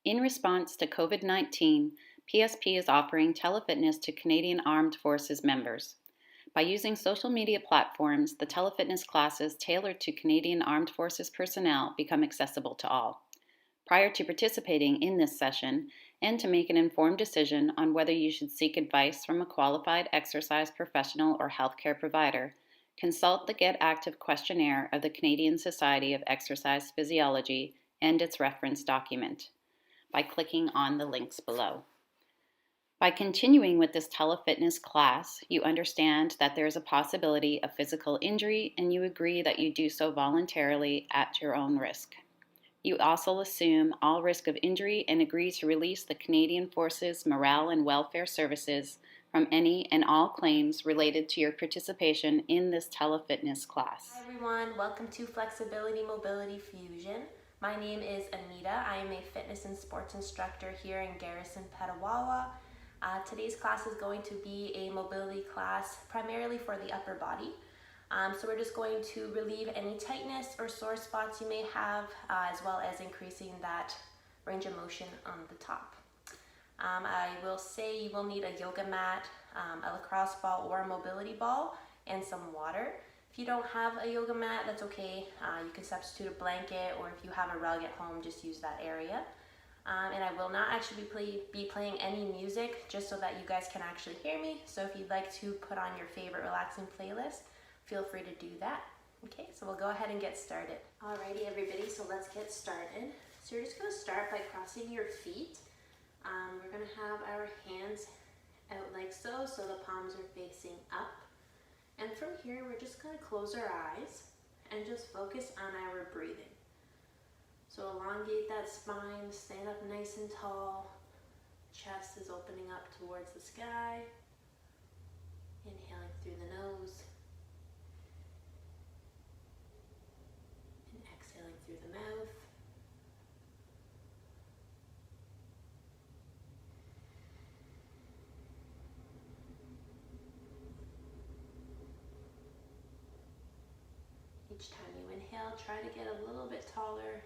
In response to COVID-19, PSP is offering telefitness to Canadian Armed Forces members. By using social media platforms, the telefitness classes tailored to Canadian Armed Forces personnel become accessible to all. Prior to participating in this session, and to make an informed decision on whether you should seek advice from a qualified exercise professional or healthcare provider, consult the Get Active questionnaire of the Canadian Society of Exercise Physiology and its reference document by clicking on the links below. By continuing with this telefitness class, you understand that there is a possibility of physical injury and you agree that you do so voluntarily at your own risk. You also assume all risk of injury and agree to release the Canadian Forces Morale and Welfare Services from any and all claims related to your participation in this telefitness class. Hi everyone, welcome to Flexibility Mobility Fusion. My name is Anita. I am a fitness and sports instructor here in Garrison, Petawawa. Today's class is going to be a mobility class primarily for the upper body. So we're just going to relieve any tightness or sore spots you may have, as well as increasing that range of motion on the top. I will say you will need a yoga mat, a lacrosse ball or a mobility ball, and some water. If you don't have a yoga mat, that's okay. You can substitute a blanket, or if you have a rug at home, just use that area. And I will not actually be playing any music, just so that you guys can actually hear me. So if you'd like to put on your favorite relaxing playlist, feel free to do that. Okay, so we'll go ahead and get started. Alrighty everybody, so let's get started. So you're just gonna start by crossing your feet. We're gonna have our hands out like so, so the palms are facing up. And from here, we're just gonna close our eyes and just focus on our breathing. So elongate that spine, stand up nice and tall. Chest is opening up towards the sky. Inhaling through the nose. And exhaling through the mouth. Each time you inhale, try to get a little bit taller.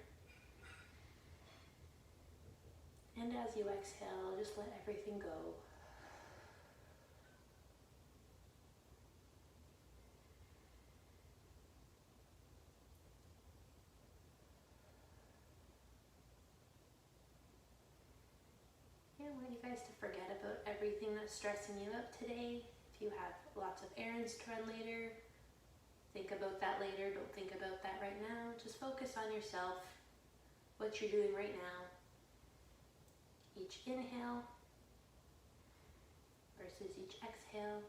And as you exhale, just let everything go. And I want you guys to forget about everything that's stressing you out today. If you have lots of errands to run later, think about that later. Don't think about that right now. Just focus on yourself, what you're doing right now. Each inhale versus each exhale.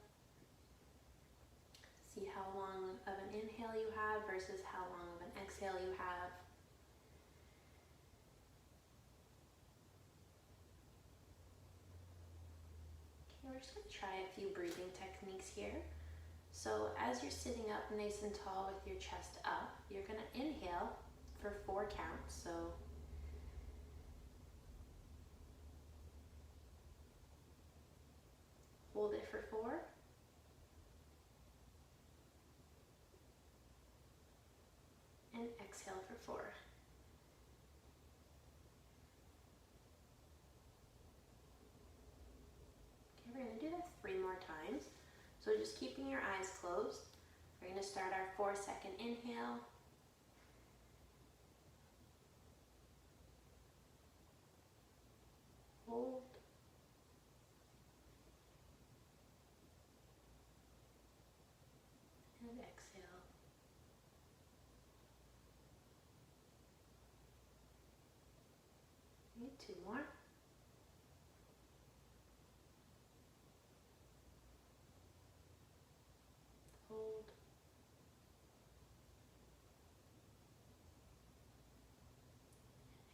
See how long of an inhale you have versus how long of an exhale you have. Okay, we're just going to try a few breathing techniques here. So as you're sitting up nice and tall with your chest up, you're going to inhale for 4 counts. So hold it for 4. And exhale for 4. Okay, we're going to do that 3 more times. So just keeping your eyes closed. We're going to start our 4-second inhale. Hold. And exhale. Okay, 2 more. Hold.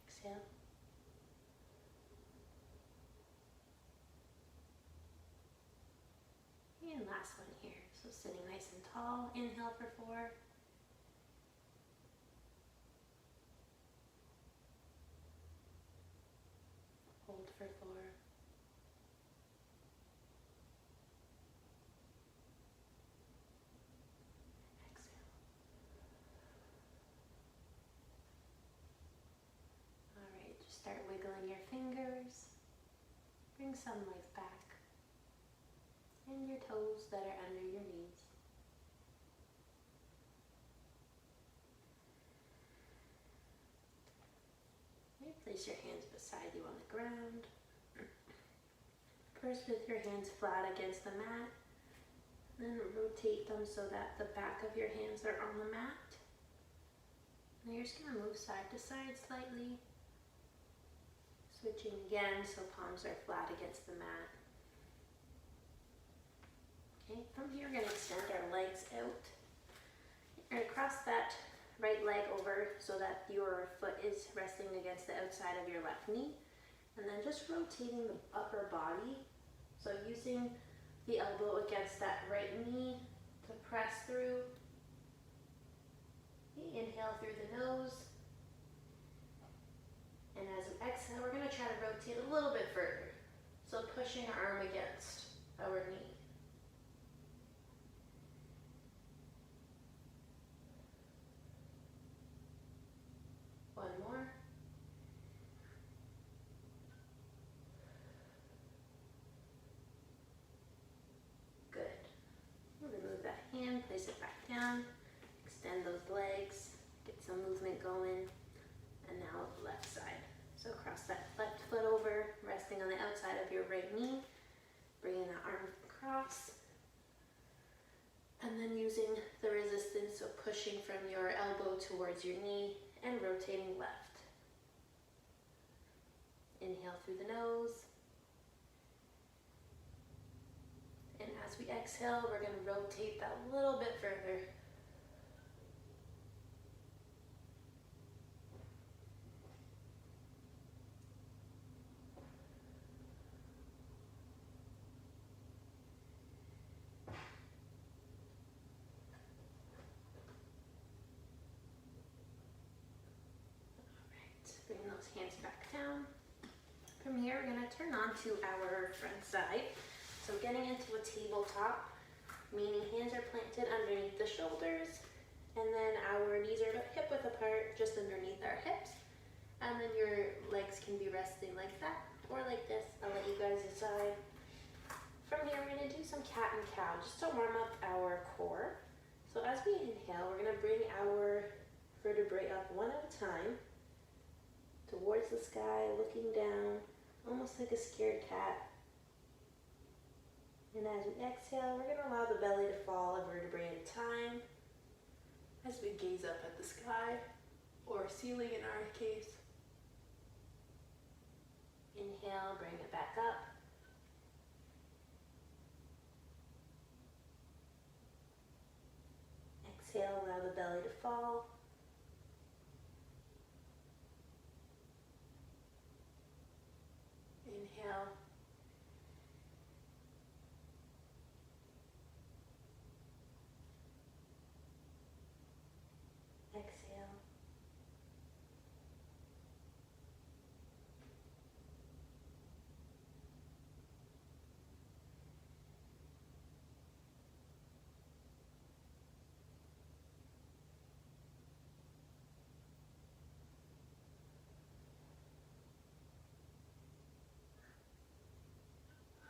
Exhale. And last one here. So sitting nice and tall, inhale for 4. Hold for 4. Exhale. Alright, just start wiggling your bring some life back. And your toes that are under your knees. Okay, place your hands beside you on the ground. First with your hands flat against the mat. Then rotate them so that the back of your hands are on the mat. Now you're just going to move side to side slightly. Switching again so palms are flat against the mat. Okay, from here we're going to extend our legs out. You're going to cross that right leg over so that your foot is resting against the outside of your left knee. And then just rotating the upper body. So using the elbow against that right knee to press through. Inhale through the nose. And as we exhale, we're going to try to rotate a little bit further. So pushing our arm against our knee. One more. Good. Remove that hand, place it back down. Extend those legs, get some movement going. And now left side. So cross that left foot over, resting on the outside of your right knee. Bringing that arm across. And then using the resistance, so pushing from your elbow towards your knee and rotating left. Inhale through the nose. And as we exhale, we're going to rotate that a little bit further. Bring those hands back down. From here, we're going to turn on to our front side. So getting into a tabletop, meaning hands are planted underneath the shoulders, and then our knees are about hip width apart, just underneath our hips. And then your legs can be resting like that, or like this. I'll let you guys decide. From here, we're going to do some cat and cow, just to warm up our core. So as we inhale, we're going to bring our vertebrae up one at a time, towards the sky, looking down, almost like a scared cat. And as we exhale, we're going to allow the belly to fall a vertebrae at a time as we gaze up at the sky, or ceiling in our case. Inhale, bring it back up. Exhale, allow the belly to fall. Inhale. Exhale.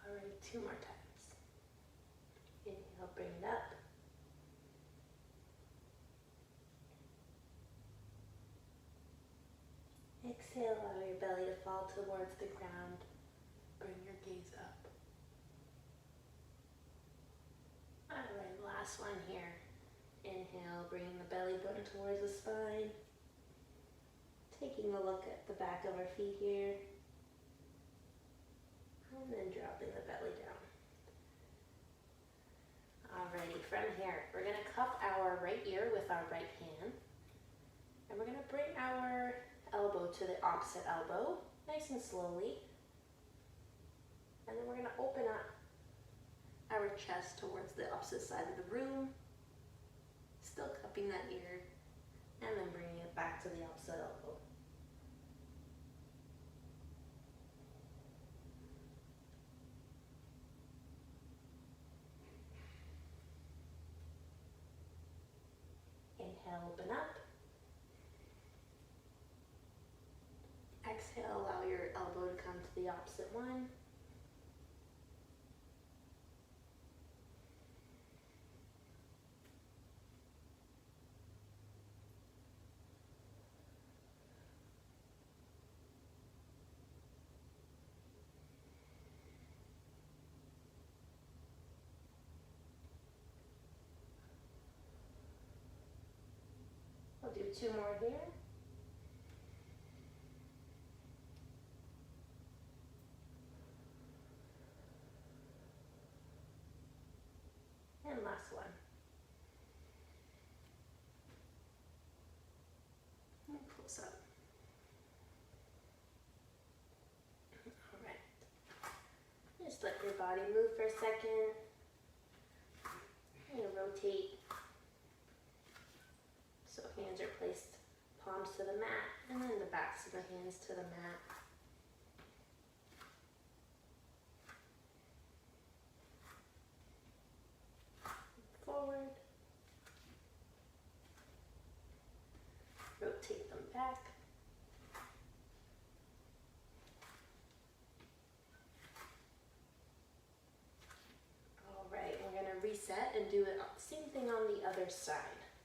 All right, 2 more times. Inhale, bring it up. Exhale, allow your belly to fall towards the ground. Bring your gaze up. All right, last one here. Inhale, bringing the belly button towards the spine. Taking a look at the back of our feet here. And then dropping the belly down. Alrighty, from here, we're going to cup our right ear with our right hand. And we're going to bring our elbow to the opposite elbow, nice and slowly. And then we're going to open up our chest towards the opposite side of the room. Still cupping that ear. And then bringing it back to the opposite elbow. Inhale, open up. Exhale, allow your elbow to come to the opposite one. do 2 more here. And last one. And close up. All right. Just let your body move for a second. And rotate. So hands are placed, palms to the mat, and then the backs of the hands to the mat. Forward. Rotate them back. All right, we're going to reset and do the same thing on the other side.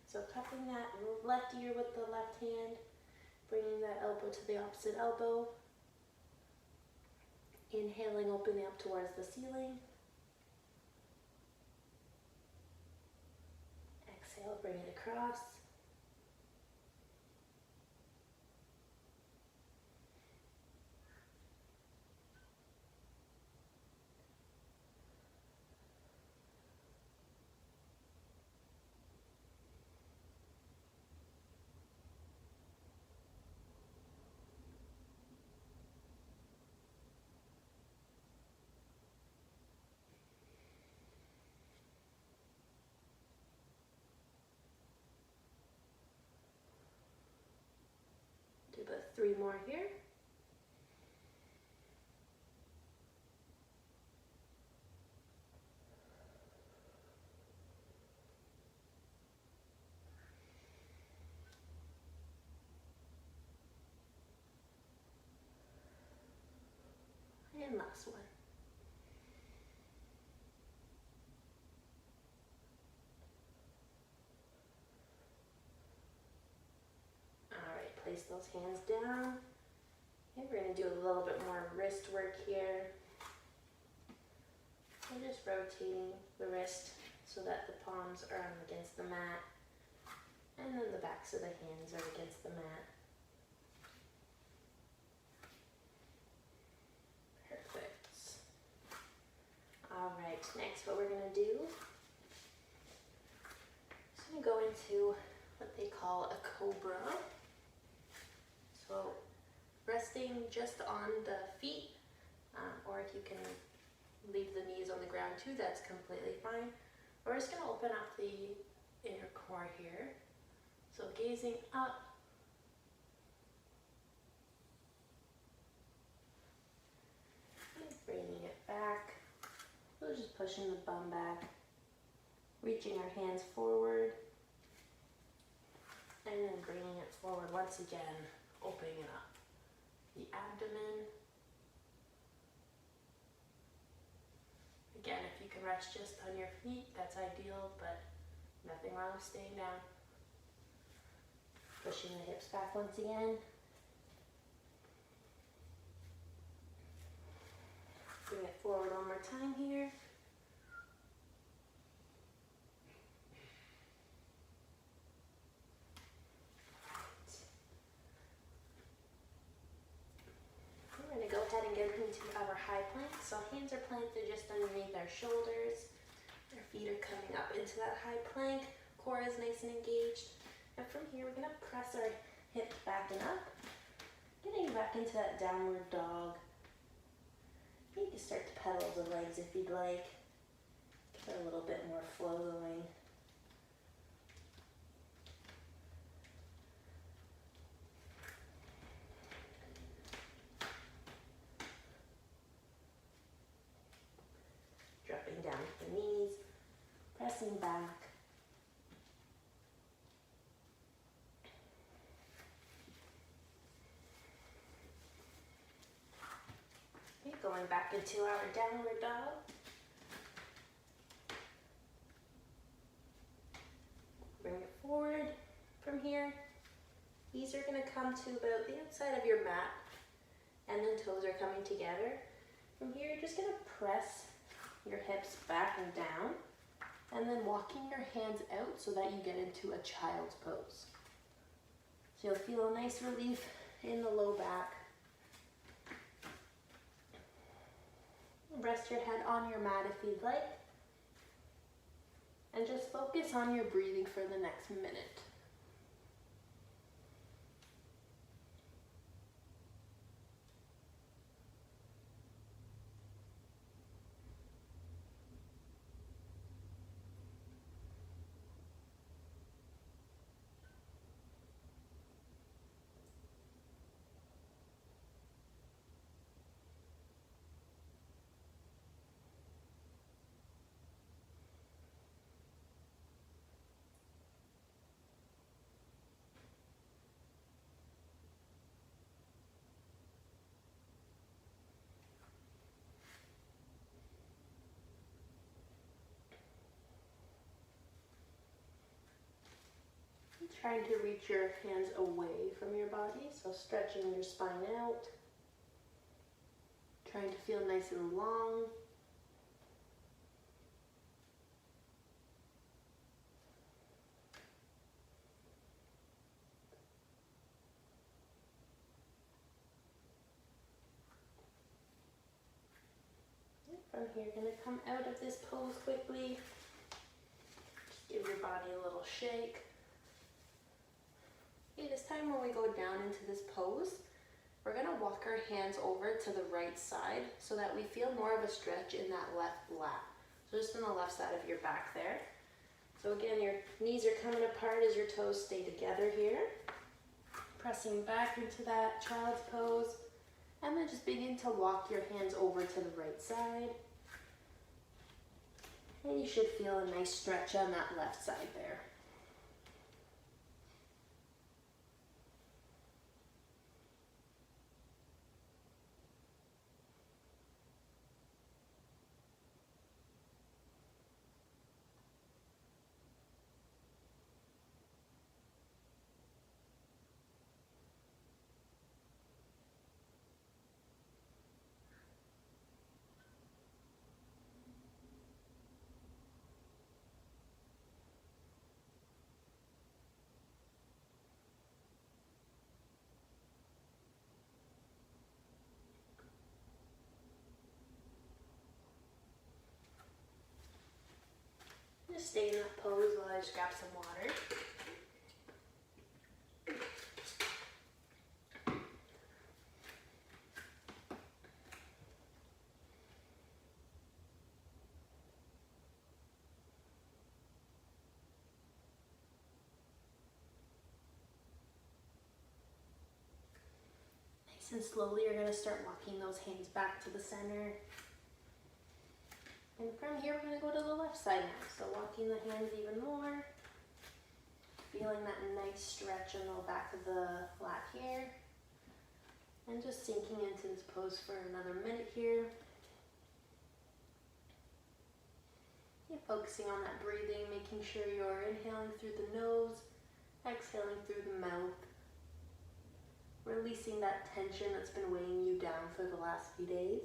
So cupping that left ear with the left hand, bringing that elbow to the opposite elbow. Inhaling, opening up towards the ceiling. Exhale, bring it across. Do about 3 more here. And last one. All right, place those hands down. And we're going to do a little bit more wrist work here. So just rotating the wrist so that the palms are against the mat. And then the backs of the hands are against the mat. Perfect. All right, next what we're going to do is going to go into what they call a cobra. So resting just on the feet, or if you can leave the knees on the ground too, that's completely fine. We're just going to open up the inner core here. So gazing up, and bringing it back. So just pushing the bum back, reaching our hands forward, and then bringing it forward once again, opening up the abdomen. Again, if you can rest just on your feet, that's ideal, but nothing wrong with staying down. Pushing the hips back once again. Bring it forward one more time here. We're going to go ahead and get into our high plank. So hands are planted just underneath our shoulders. Our feet are coming up into that high plank. Core is nice and engaged. And from here, we're going to press our hips back and up. Getting back into that downward dog. You can start to pedal the legs if you'd like. Get a little bit more flow going. Dropping down to the knees, pressing back. Okay, going back into our downward dog. Bring it forward from here. Knees are going to come to about the outside of your mat, and then toes are coming together. From here, you're just going to press your hips back and down, and then walking your hands out so that you get into a child's pose. So you'll feel a nice relief in the low back. Rest your head on your mat if you'd like. And just focus on your breathing for the next minute. Trying to reach your hands away from your body, so stretching your spine out. Trying to feel nice and long. From here, you're going to come out of this pose quickly. Just give your body a little shake. Okay, this time when we go down into this pose, we're going to walk our hands over to the right side so that we feel more of a stretch in that left lat. So just on the left side of your back there. So again, your knees are coming apart as your toes stay together here. Pressing back into that child's pose. And then just begin to walk your hands over to the right side. And you should feel a nice stretch on that left side there. Just stay in that pose while I just grab some water. Nice and slowly, you're going to start walking those hands back to the center. And from here, we're going to go to the left side now. So walking the hands even more. Feeling that nice stretch in the back of the lat here. And just sinking into this pose for another minute here. You're focusing on that breathing, making sure you're inhaling through the nose, exhaling through the mouth. Releasing that tension that's been weighing you down for the last few days.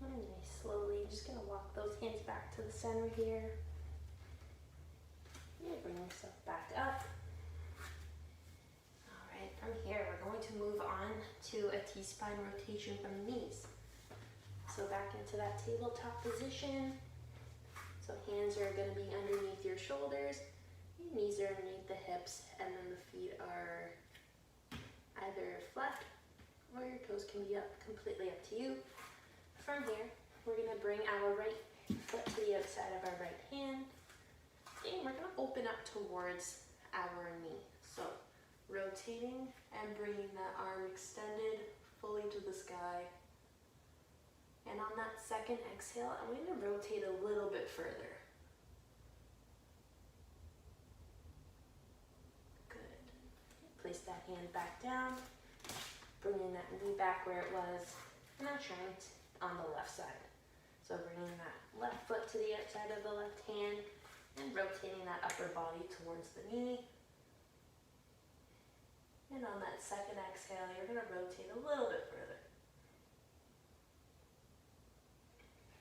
And nice, slowly, just going to walk those hands back to the center here. And bring yourself back up. Alright, from here we're going to move on to a T-spine rotation from the knees. So back into that tabletop position. So hands are going to be underneath your shoulders. Your knees are underneath the hips, and then the feet are either flat or your toes can be up, completely up to you. From here, we're going to bring our right foot to the outside of our right hand. And we're going to open up towards our knee. So rotating and bringing that arm extended fully to the sky. And on that second exhale, I'm going to rotate a little bit further. Good. Place that hand back down, bringing that knee back where it was, and I'm trying on the left side. So bringing that left foot to the outside of the left hand and rotating that upper body towards the knee. And on that second exhale, you're going to rotate a little bit further.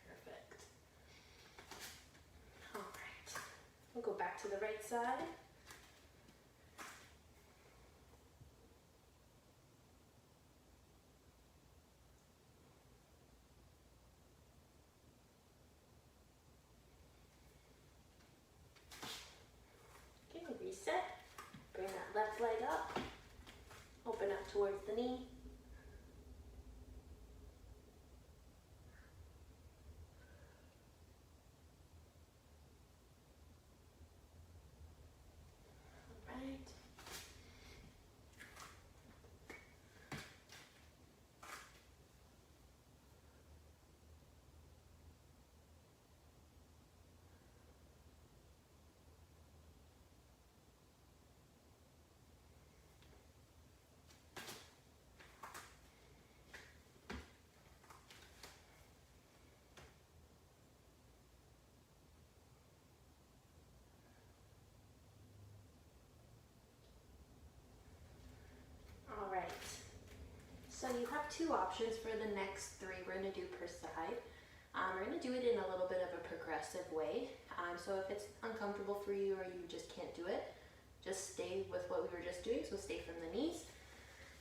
Perfect. All right. We'll go back to the right side. Okay, reset. Bring that left leg up. Open up towards the knee. All right. All right. So you have two options for the next three we're going to do per side. We're going to do it in a little bit of a progressive way. So if it's uncomfortable for you or you just can't do it, just stay with what we were just doing. So stay from the knees.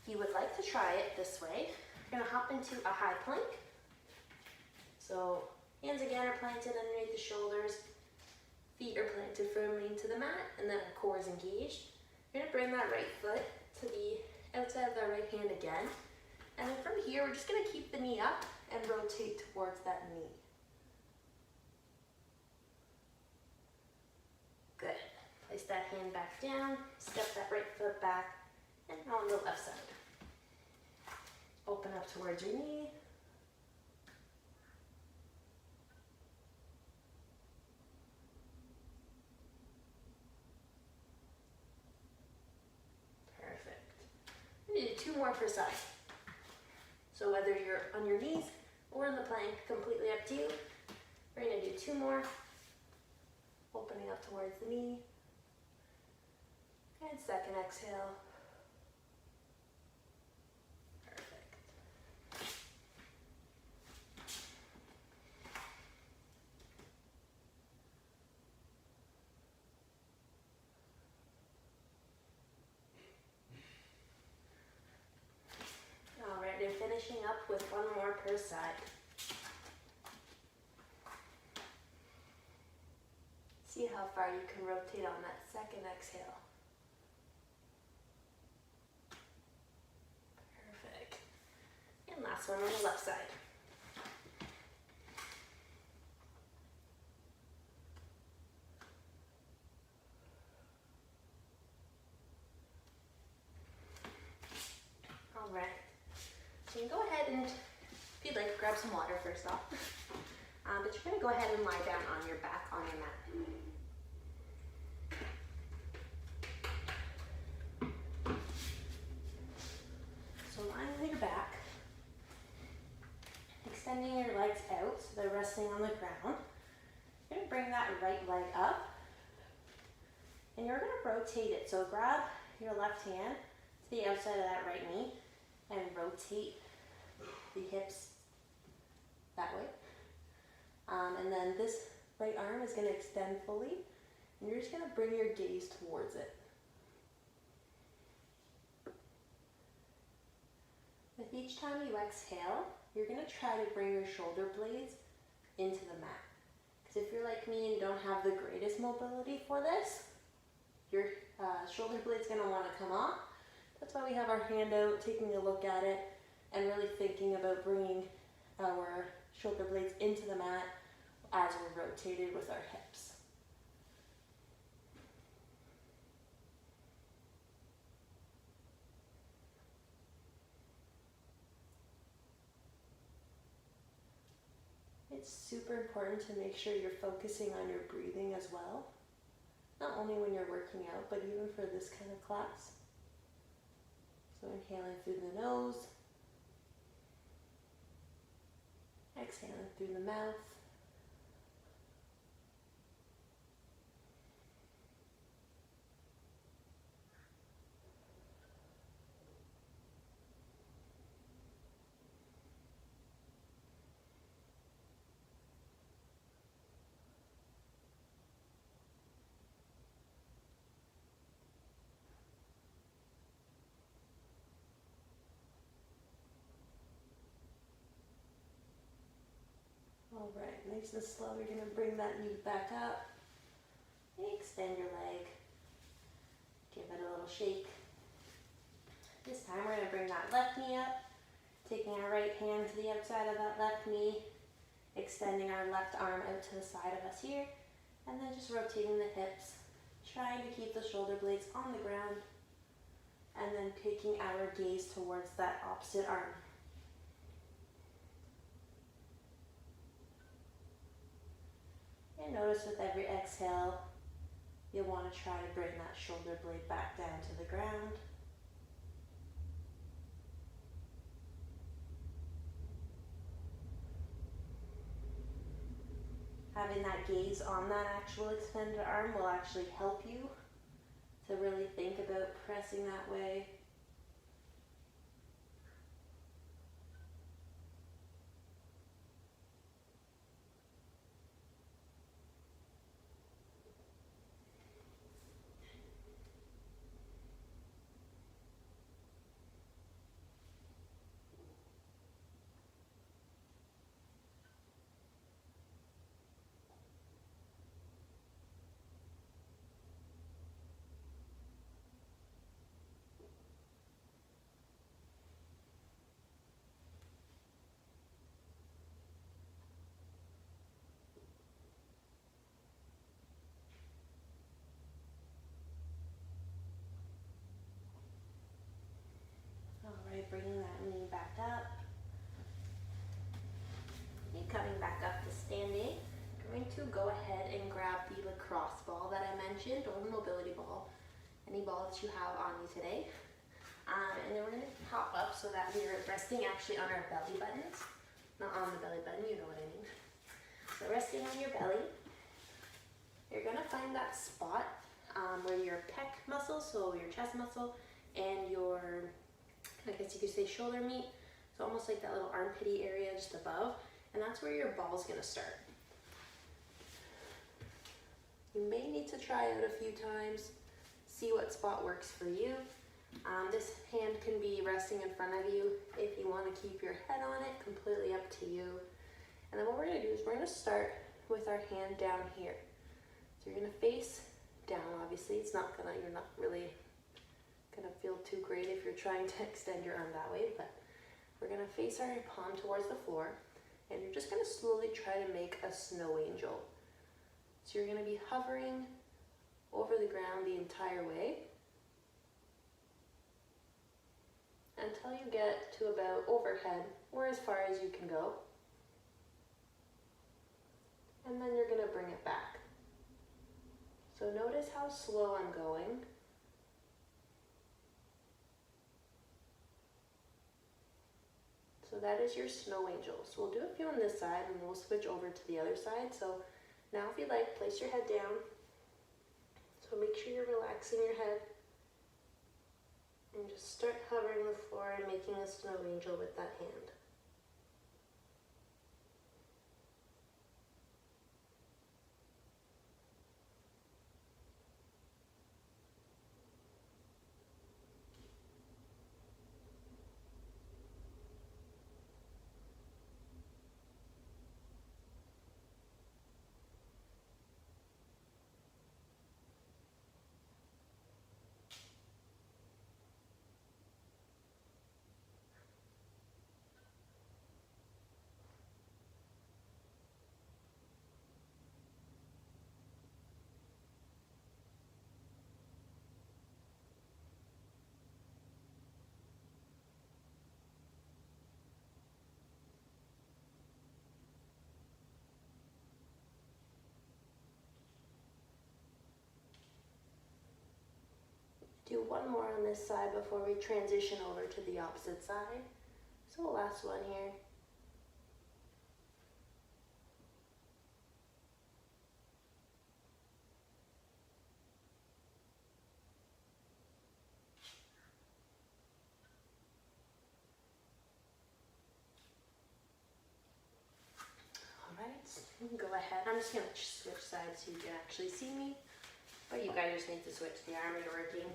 If you would like to try it this way, you're going to hop into a high plank. So hands again are planted underneath the shoulders. Feet are planted firmly into the mat, and then our core is engaged. You're going to bring that right foot to the outside of the right hand again. And then from here, we're just going to keep the knee up and rotate towards that knee. Good. Place that hand back down, step that right foot back, and on the left side. Open up towards your knee. Perfect. We need two more per side. So whether you're on your knees or in the plank, completely up to you. We're going to do two more. Opening up towards the knee. And second exhale. Perfect. All right, and finishing up with one more per side. See how far you can rotate on that second exhale. Perfect. And last one on the left side. All right. So you can go ahead and, if you'd like, grab some water first off. But you're going to go ahead and lie down on your back on your mat. So lying on your back, extending your legs out so they're resting on the ground. You're going to bring that right leg up, and you're going to rotate it. So grab your left hand to the outside of that right knee and rotate the hips that way. And then this right arm is going to extend fully, and you're just going to bring your gaze towards it. With each time you exhale, you're going to try to bring your shoulder blades into the mat. Because if you're like me and don't have the greatest mobility for this, your shoulder blade's going to want to come off. That's why we have our hand out, taking a look at it, and really thinking about bringing our shoulder blades into the mat as we're rotated with our hips. It's super important to make sure you're focusing on your breathing as well. Not only when you're working out, but even for this kind of class. So inhaling through the nose, exhaling through the mouth. All right, nice and slow, you're going to bring that knee back up. Extend your leg. Give it a little shake. This time we're going to bring that left knee up, taking our right hand to the outside of that left knee, extending our left arm out to the side of us here, and then just rotating the hips, trying to keep the shoulder blades on the ground, and then taking our gaze towards that opposite arm. And notice with every exhale, you'll want to try to bring that shoulder blade back down to the ground. Having that gaze on that actual extended arm will actually help you to really think about pressing that way. Alright, bringing that knee back up. And coming back up to standing. I'm going to go ahead and grab the lacrosse ball that I mentioned, or the mobility ball. Any ball that you have on you today. And then we're going to hop up so that we're resting actually on our belly buttons. Not on the belly button, you know what I mean. So resting on your belly. You're going to find that spot where your pec muscle, so your chest muscle, and your, I guess you could say, shoulder meet. So almost like that little armpity area just above. And that's where your ball's going to start. You may need to try out a few times, see what spot works for you. This hand can be resting in front of you. If you want to keep your head on it, completely up to you. And then what we're going to do is we're going to start with our hand down here. So you're going to face down, obviously. You're not really going to feel too great if you're trying to extend your arm that way, but we're going to face our palm towards the floor, and you're just going to slowly try to make a snow angel. So you're going to be hovering over the ground the entire way until you get to about overhead, or as far as you can go. And then you're going to bring it back. So notice how slow I'm going. So that is your snow angel. So we'll do a few on this side and we'll switch over to the other side. So now if you like, place your head down. So make sure you're relaxing your head. And just start hovering the floor and making a snow angel with that hand. one more on this side before we transition over to the opposite side. So last one here. You can go ahead. I'm just going to switch sides so you can actually see me. But you guys just need to switch the arm you're working.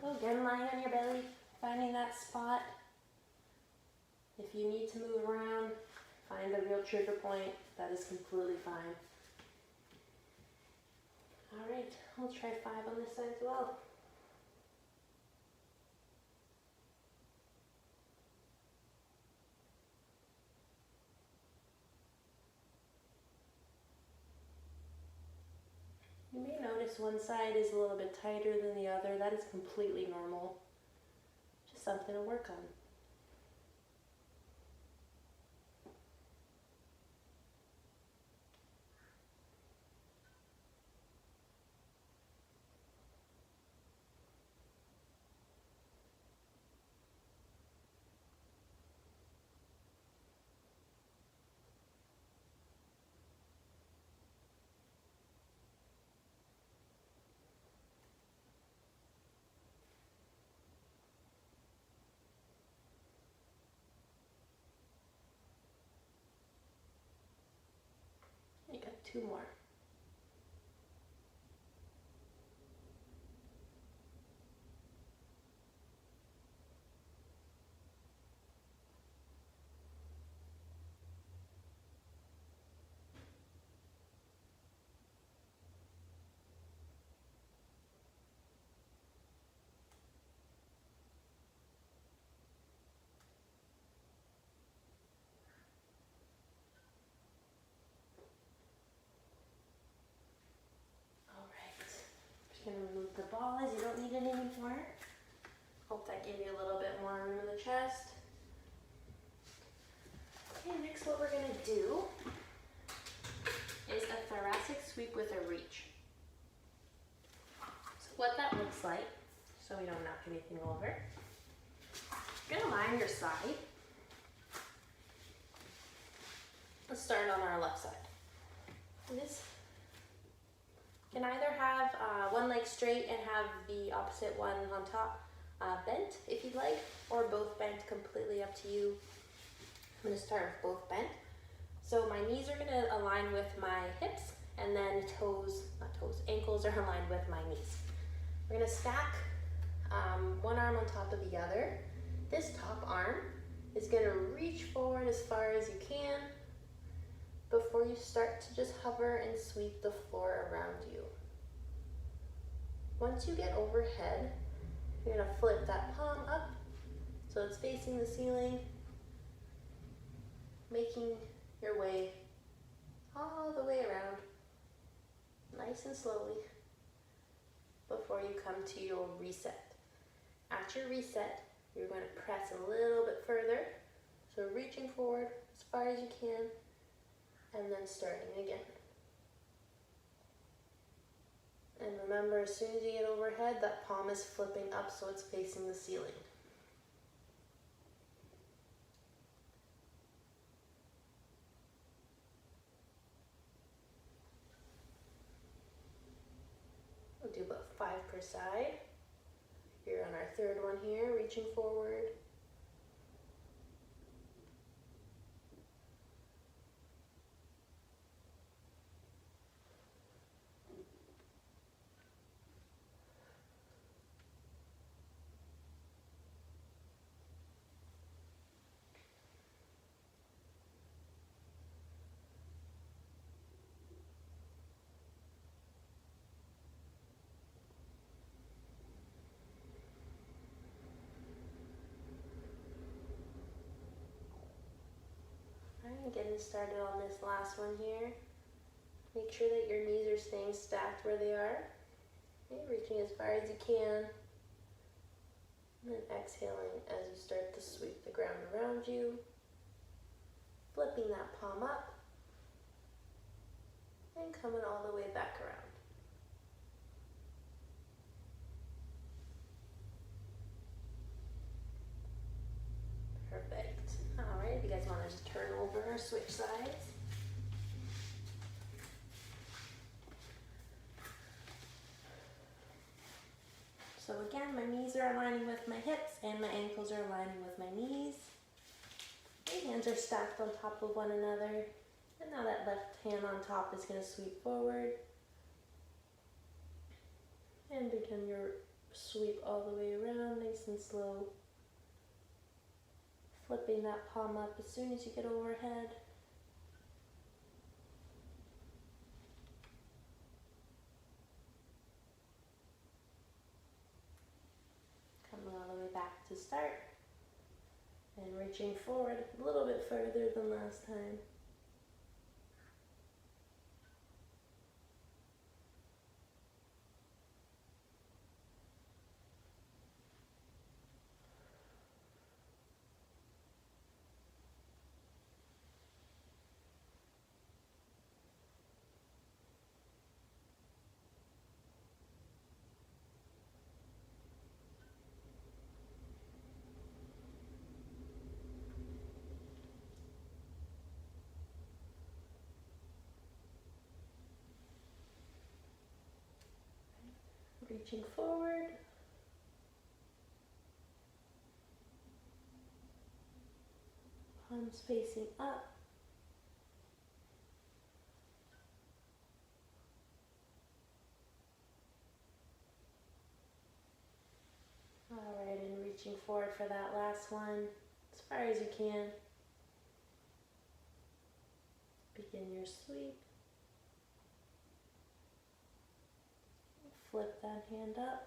So again, lying on your belly, finding that spot. If you need to move around, find the real trigger point. That is completely fine. Alright, I'll try 5 on this side as well. You may notice one side is a little bit tighter than the other. That is completely normal. Just something to work on. You got 2 more. Just going to remove the ball as you don't need it anymore. Hope that gave you a little bit more room in the chest. Okay, next what we're going to do is a thoracic sweep with a reach. So what that looks like, so we don't knock anything over, you're going to lie on your side. Let's start on our left side. This can either have one leg straight and have the opposite one on top bent if you'd like, or both bent, completely up to you. I'm going to start with both bent. So my knees are going to align with my hips, and then ankles are aligned with my knees. We're going to stack one arm on top of the other. This top arm is going to reach forward as far as you can before you start to just hover and sweep the floor around you. Once you get overhead, you're going to flip that palm up so it's facing the ceiling, making your way all the way around, nice and slowly, before you come to your reset. At your reset, you're going to press a little bit further, so reaching forward as far as you can, and then starting again. And remember, as soon as you get overhead, that palm is flipping up so it's facing the ceiling. We'll do about 5 per side. Here on our third one here, reaching forward. Getting started on this last one here. Make sure that your knees are staying stacked where they are. Okay, reaching as far as you can. And then exhaling as you start to sweep the ground around you. Flipping that palm up. And coming all the way back around. or switch sides. So again, my knees are aligning with my hips and my ankles are aligning with my knees. My hands are stacked on top of one another. And now that left hand on top is going to sweep forward. And begin your sweep all the way around, nice and slow. Flipping that palm up as soon as you get overhead. Coming all the way back to start. And reaching forward a little bit further than last time. Reaching forward. Palms facing up. Alright, and reaching forward for that last one, as far as you can. Begin your sweep. Flip that hand up.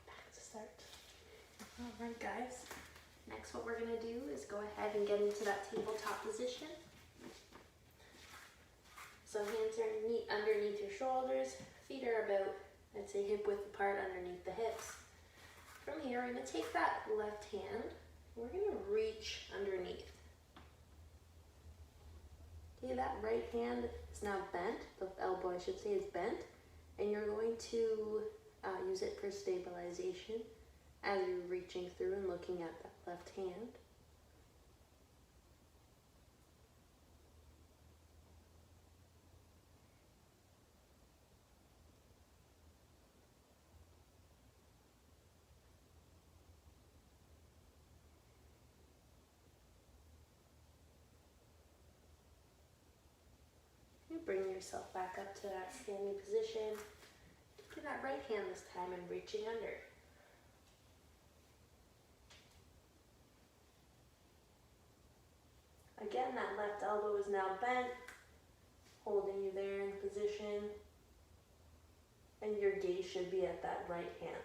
Back to start. Alright guys, next what we're going to do is go ahead and get into that tabletop position. So hands are underneath your shoulders, feet are about, I'd say, hip width apart underneath the hips. From here, we're going to take that left hand, we're going to reach underneath. Okay, that right hand is now bent, the elbow I should say is bent, and you're going to use it for stabilization as you're reaching through and looking at that left hand. Bring yourself back up to that standing position. Take that right hand this time and reaching under. Again, that left elbow is now bent, holding you there in position, and your gaze should be at that right hand.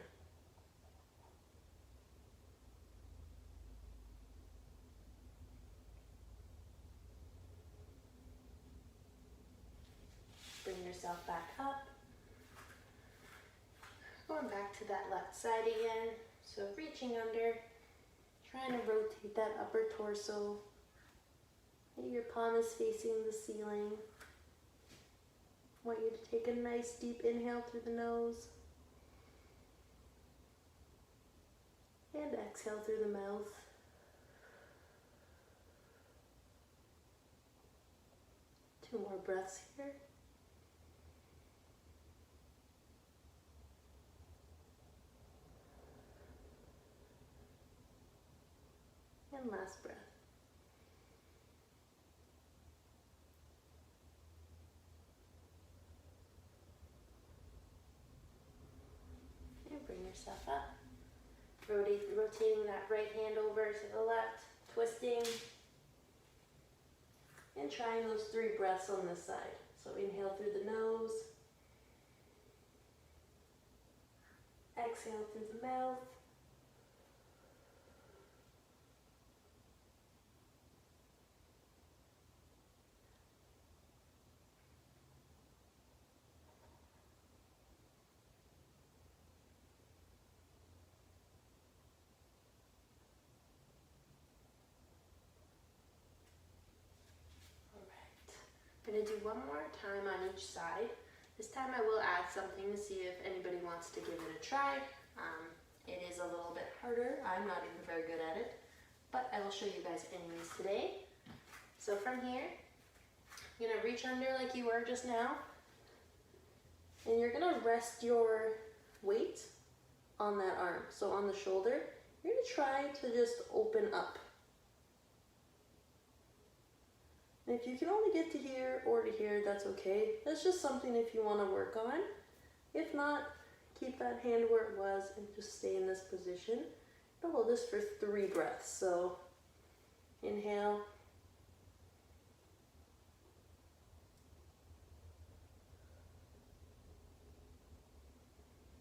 Bring yourself back up. Going back to that left side again. So reaching under, trying to rotate that upper torso. Your palm is facing the ceiling. I want you to take a nice deep inhale through the nose. And exhale through the mouth. Two more breaths here. And last breath. And bring yourself up. Rotating that right hand over to the left, twisting. And trying those 3 breaths on this side. So inhale through the nose. Exhale through the mouth. I'm going to do one more time on each side. This time I will add something to see if anybody wants to give it a try. It is a little bit harder. I'm not even very good at it, but I will show you guys anyways today. So from here, you're gonna reach under like you were just now, and you're gonna rest your weight on that arm. So on the shoulder, you're gonna try to just open up. And if you can only get to here or to here, that's okay. That's just something if you want to work on. If not, keep that hand where it was and just stay in this position. I'll hold this for 3 breaths. So inhale.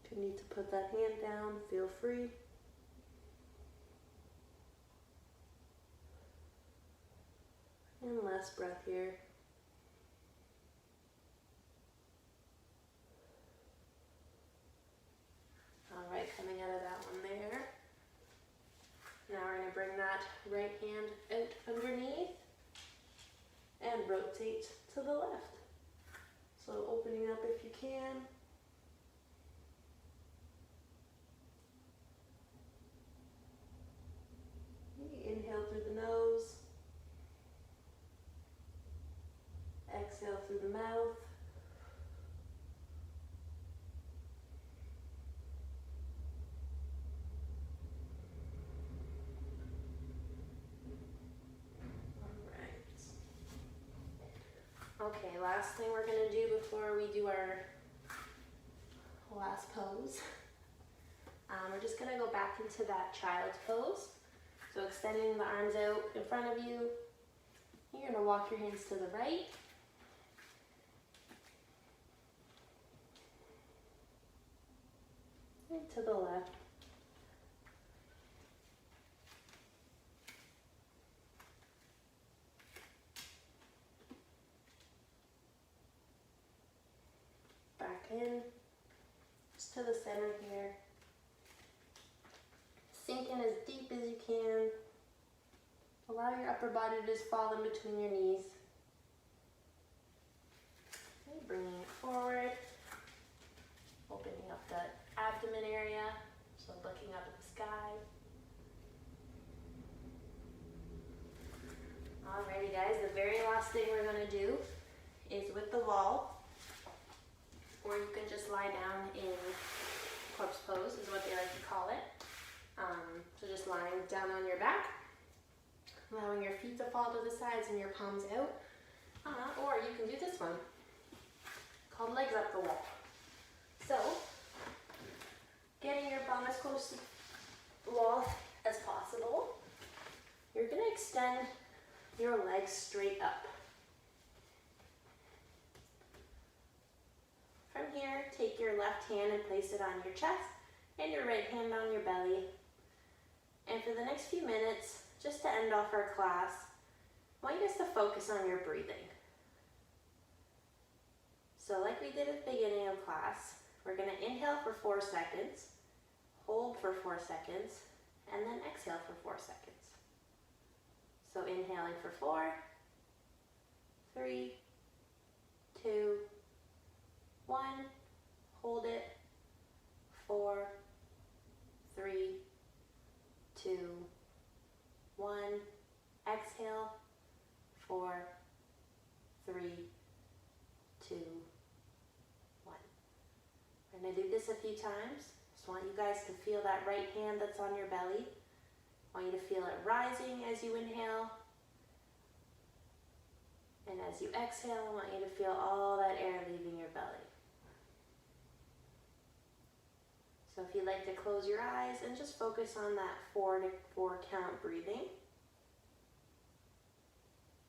If you need to put that hand down, feel free. And last breath here. All right, coming out of that one there. Now we're going to bring that right hand out underneath and rotate to the left. So opening up if you can. Inhale through the nose. Exhale through the mouth. Okay, last thing we're going to do before we do our last pose. We're just going to go back into that child's pose. So extending the arms out in front of you. You're going to walk your hands to the right. And to the left. Back in, just to the center here. Sink in as deep as you can. Allow your upper body to just fall in between your knees. Okay, bringing it forward. Opening up the abdomen area, so looking up at the sky. Alrighty guys, the very last thing we're going to do is with the wall, or you can just lie down in corpse pose is what they like to call it. So just lying down on your back, allowing your feet to fall to the sides and your palms out. Or you can do this one, called legs up the wall. So, getting your bum as close to the wall as possible, you're going to extend your legs straight up. From here, take your left hand and place it on your chest and your right hand on your belly. And for the next few minutes, just to end off our class, I want you guys to focus on your breathing. So like we did at the beginning of class, we're going to inhale for 4 seconds, hold for 4 seconds, and then exhale for 4 seconds. So inhaling for 4, 3, 2, 1, hold it, 4, 3, 2, 1, exhale, 4, 3, 2, 1. We're going to do this a few times. Just want you guys to feel that right hand that's on your belly. I want you to feel it rising as you inhale. And as you exhale, I want you to feel all that air leaving your belly. So if you'd like to close your eyes and just focus on that 4 to 4 count breathing,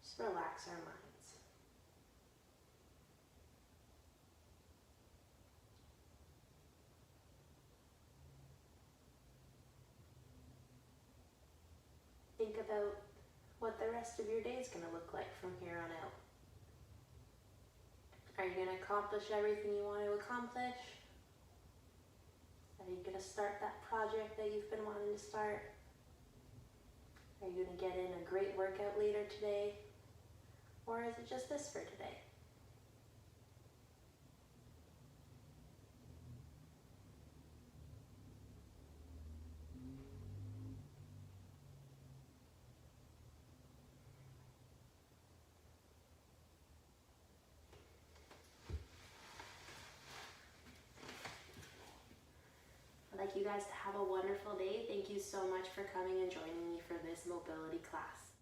just relax our minds. Think about what the rest of your day is going to look like from here on out. Are you going to accomplish everything you want to accomplish? Are you going to start that project that you've been wanting to start? Are you going to get in a great workout later today? Or is it just this for today? like you guys to have a wonderful day. Thank you so much for coming and joining me for this mobility class.